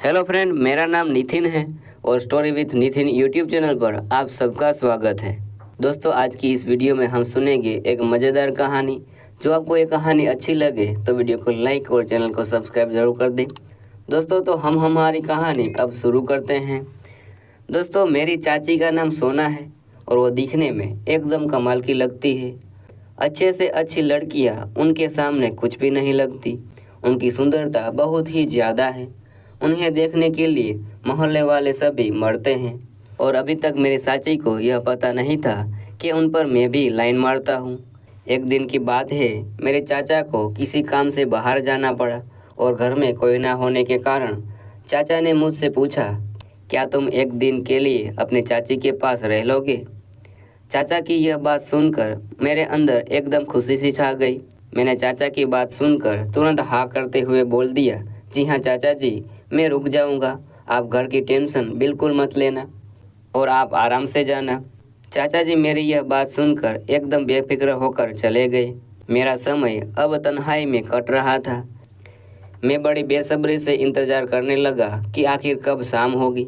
Hello friend, मेरा नाम नितिन है और story with Nitin YouTube channel पर आप सबका स्वागत है। दोस्तों, आज की इस वीडियो में हम सुनेंगे एक मज़ेदार कहानी। जो आपको ये कहानी अच्छी लगे तो वीडियो को लाइक और चैनल को सब्सक्राइब जरूर कर दें। दोस्तों, तो हम हमारी कहानी अब शुरू करते हैं। दोस्तों, मेरी चाची का नाम सोना है और वो दिखने में एकदम कमाल की लगती है। अच्छे से अच्छी लड़कियाँ उनके सामने कुछ भी नहीं लगती। उनकी सुंदरता बहुत ही ज़्यादा है। उन्हें देखने के लिए मोहल्ले वाले सभी मरते हैं और अभी तक मेरी चाची को यह पता नहीं था कि उन पर मैं भी लाइन मारता हूँ। एक दिन की बात है, मेरे चाचा को किसी काम से बाहर जाना पड़ा और घर में कोई ना होने के कारण चाचा ने मुझसे पूछा, क्या तुम एक दिन के लिए अपने चाची के पास रह लोगे? चाचा की यह बात सुनकर मेरे अंदर एकदम खुशी सी छा गई। मैंने चाचा की बात सुनकर तुरंत हाँ करते हुए बोल दिया, जी हाँ चाचा जी, मैं रुक जाऊंगा। आप घर की टेंशन बिल्कुल मत लेना और आप आराम से जाना। चाचा जी मेरी यह बात सुनकर एकदम बेफिक्र होकर चले गए। मेरा समय अब तन्हाई में कट रहा था। मैं बड़ी बेसब्री से इंतज़ार करने लगा कि आखिर कब शाम होगी।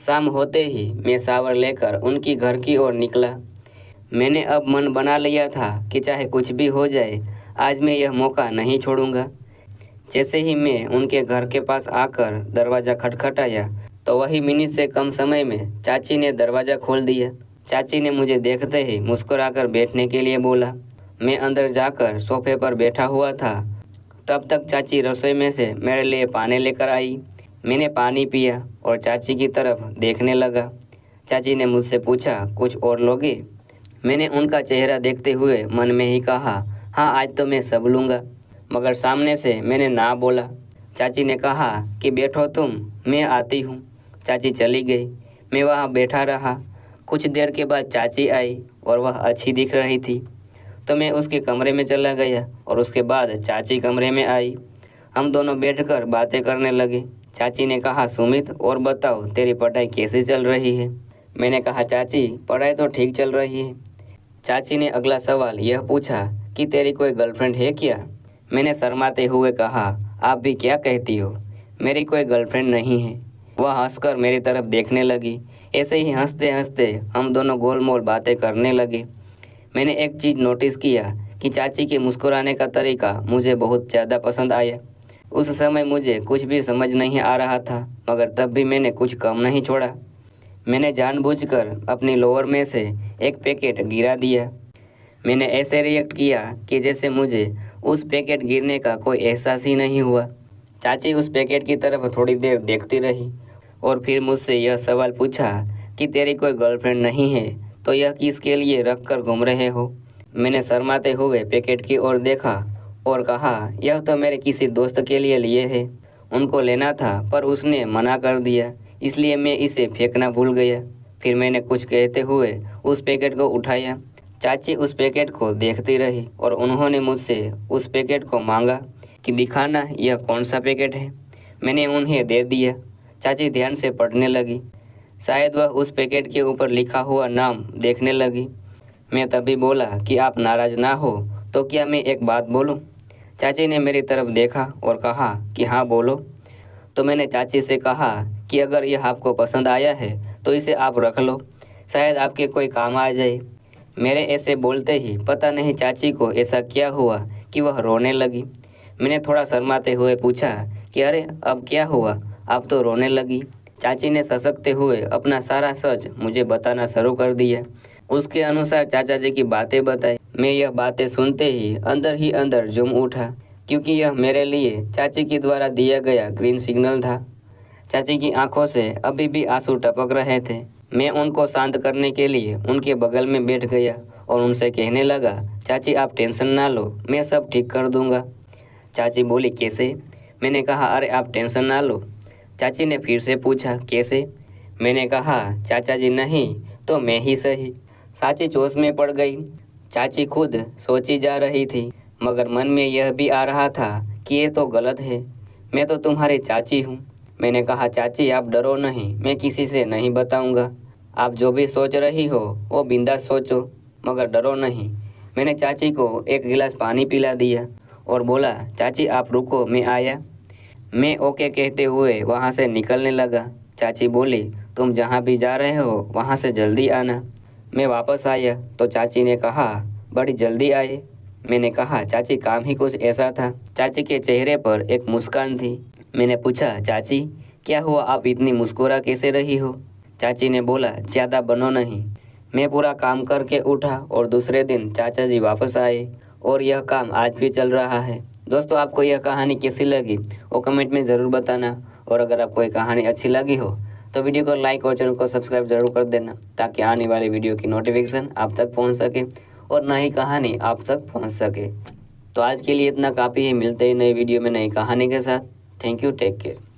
शाम होते ही मैं शावर लेकर उनकी घर की ओर निकला। मैंने अब मन बना लिया था कि चाहे कुछ भी हो जाए, आज मैं यह मौका नहीं छोड़ूंगा। जैसे ही मैं उनके घर के पास आकर दरवाज़ा खटखटाया तो वही मिनट से कम समय में चाची ने दरवाज़ा खोल दिया। चाची ने मुझे देखते ही मुस्कुराकर बैठने के लिए बोला। मैं अंदर जाकर सोफे पर बैठा हुआ था। तब तक चाची रसोई में से मेरे लिए पानी लेकर आई। मैंने पानी पिया और चाची की तरफ देखने लगा। चाची ने मुझसे पूछा, कुछ और लोगे? मैंने उनका चेहरा देखते हुए मन में ही कहा, हाँ आज तो मैं सब लूँगा, मगर सामने से मैंने ना बोला। चाची ने कहा कि बैठो तुम, मैं आती हूँ। चाची चली गई। मैं वहाँ बैठा रहा। कुछ देर के बाद चाची आई और वह अच्छी दिख रही थी, तो मैं उसके कमरे में चला गया और उसके बाद चाची कमरे में आई। हम दोनों बैठकर बातें करने लगे। चाची ने कहा, सुमित और बताओ तेरी पढ़ाई कैसी चल रही है? मैंने कहा, चाची पढ़ाई तो ठीक चल रही है। चाची ने अगला सवाल यह पूछा कि तेरी कोई गर्लफ्रेंड है क्या? मैंने शर्माते हुए कहा, आप भी क्या कहती हो, मेरी कोई गर्लफ्रेंड नहीं है। वह हंसकर मेरी तरफ देखने लगी। ऐसे ही हंसते हंसते हम दोनों गोलमोल बातें करने लगे। मैंने एक चीज़ नोटिस किया कि चाची के मुस्कुराने का तरीका मुझे बहुत ज़्यादा पसंद आया। उस समय मुझे कुछ भी समझ नहीं आ रहा था, मगर तब भी मैंने कुछ कम नहीं छोड़ा। मैंने जानबूझकर अपनी लोअर में से एक पैकेट गिरा दिया। मैंने ऐसे रिएक्ट किया कि जैसे मुझे उस पैकेट गिरने का कोई एहसास ही नहीं हुआ। चाची उस पैकेट की तरफ थोड़ी देर देखती रही और फिर मुझसे यह सवाल पूछा कि तेरी कोई गर्लफ्रेंड नहीं है तो यह किसके लिए रख कर घूम रहे हो? मैंने शर्माते हुए पैकेट की ओर देखा और कहा, यह तो मेरे किसी दोस्त के लिए है। उनको लेना था पर उसने मना कर दिया, इसलिए मैं इसे फेंकना भूल गया। फिर मैंने कुछ कहते हुए उस पैकेट को उठाया। चाची उस पैकेट को देखती रही और उन्होंने मुझसे उस पैकेट को मांगा कि दिखाना यह कौन सा पैकेट है। मैंने उन्हें दे दिया। चाची ध्यान से पढ़ने लगी। शायद वह उस पैकेट के ऊपर लिखा हुआ नाम देखने लगी। मैं तभी बोला कि आप नाराज़ ना हो तो क्या मैं एक बात बोलूं? चाची ने मेरी तरफ देखा और कहा कि हाँ बोलो। तो मैंने चाची से कहा कि अगर यह आपको पसंद आया है तो इसे आप रख लो, शायद आपके कोई काम आ जाए। मेरे ऐसे बोलते ही पता नहीं चाची को ऐसा क्या हुआ कि वह रोने लगी। मैंने थोड़ा शर्माते हुए पूछा कि अरे अब क्या हुआ, आप तो रोने लगी। चाची ने ससकते हुए अपना सारा सच मुझे बताना शुरू कर दिया। उसके अनुसार चाचा जी की बातें बताई। मैं यह बातें सुनते ही अंदर झूम उठा, क्योंकि यह मेरे लिए चाची के द्वारा दिया गया ग्रीन सिग्नल था। चाची की आंखों से अभी भी आंसू टपक रहे थे। मैं उनको शांत करने के लिए उनके बगल में बैठ गया और उनसे कहने लगा, चाची आप टेंशन ना लो, मैं सब ठीक कर दूंगा। चाची बोली, कैसे? मैंने कहा, अरे आप टेंशन ना लो। चाची ने फिर से पूछा, कैसे? मैंने कहा, चाचा जी नहीं तो मैं ही सही। चाची जोश में पड़ गई। चाची खुद सोची जा रही थी, मगर मन में यह भी आ रहा था कि ये तो गलत है, मैं तो तुम्हारी चाची हूँ। मैंने कहा, चाची आप डरो नहीं, मैं किसी से नहीं बताऊंगा। आप जो भी सोच रही हो वो बिंदास सोचो, मगर डरो नहीं। मैंने चाची को एक गिलास पानी पिला दिया और बोला, चाची आप रुको, मैं आया। मैं ओके कहते हुए वहाँ से निकलने लगा। चाची बोली, तुम जहाँ भी जा रहे हो वहाँ से जल्दी आना। मैं वापस आया तो चाची ने कहा, बड़ी जल्दी आए। मैंने कहा, चाची काम ही कुछ ऐसा था। चाची के चेहरे पर एक मुस्कान थी। मैंने पूछा, चाची क्या हुआ, आप इतनी मुस्कुरा कैसे रही हो? चाची ने बोला, ज़्यादा बनो नहीं। मैं पूरा काम करके उठा और दूसरे दिन चाचा जी वापस आए और यह काम आज भी चल रहा है। दोस्तों, आपको यह कहानी कैसी लगी वो कमेंट में ज़रूर बताना। और अगर आपको ये कहानी अच्छी लगी हो तो वीडियो को लाइक और चैनल को सब्सक्राइब जरूर कर देना, ताकि आने वाली वीडियो की नोटिफिकेशन आप तक पहुंच सके और नई कहानी आप तक पहुंच सके। तो आज के लिए इतना काफ़ी है। मिलते हैं नई वीडियो में नई कहानी के साथ। Thank you, take care.